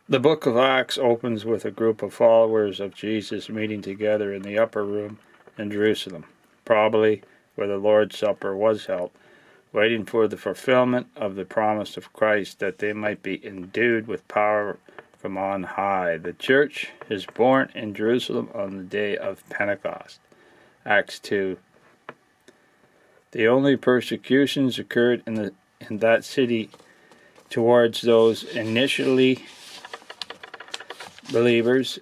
The book of Acts opens with a group of followers of Jesus meeting together in the upper room in Jerusalem, probably where the Lord's Supper was held, waiting for the fulfillment of the promise of Christ that they might be endued with power from on high. The church is born in Jerusalem on the day of Pentecost. Acts 2. The only persecutions occurred in that city towards those initially believers,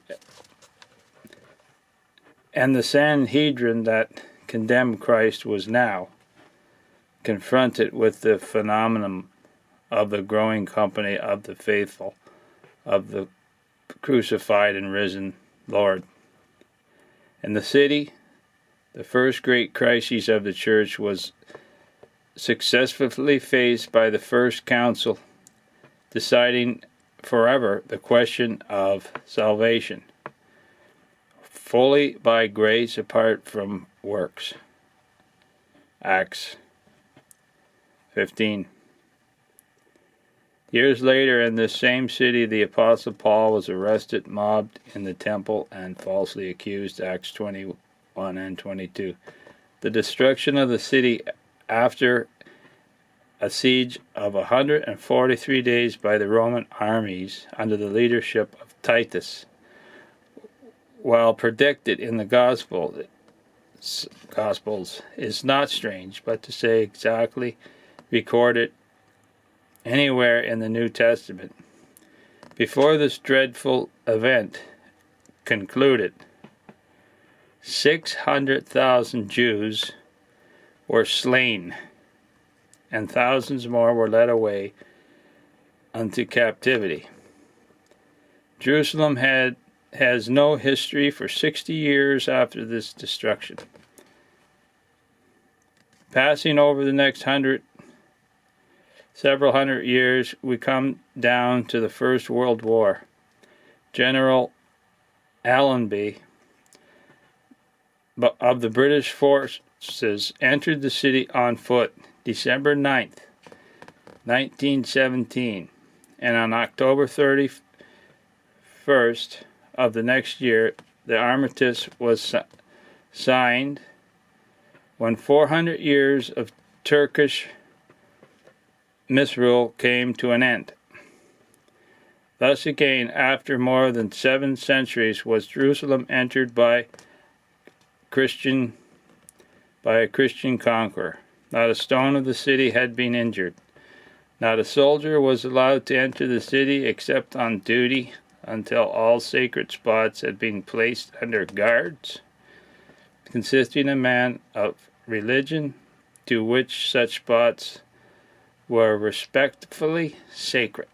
and the Sanhedrin that condemned Christ was now confronted with the phenomenon of the growing company of the faithful of the crucified and risen Lord. In the city, the first great crisis of the church was successfully faced by the first council, deciding forever the question of salvation, fully by grace apart from works. Acts 15. Years later, in this same city, the Apostle Paul was arrested, mobbed in the temple, and falsely accused. Acts 21 and 22. The destruction of the city after a siege of 143 days by the Roman armies under the leadership of Titus, while predicted in the Gospels, is not strange, but to say exactly recorded anywhere in the New Testament. Before this dreadful event concluded, 600,000 Jews were slain, and thousands more were led away unto captivity. Jerusalem has no history for 60 years after this destruction. Passing over the next several hundred years, we come down to the First World War. General Allenby of the British forces entered the city on foot December 9th, 1917, and on October 31st of the next year, the armistice was signed, when 400 years of Turkish misrule came to an end. Thus again, after more than 7 centuries, was Jerusalem entered by a Christian conqueror. Not a stone of the city had been injured. Not a soldier was allowed to enter the city except on duty until all sacred spots had been placed under guards, consisting of men of religion to which such spots were respectfully sacred.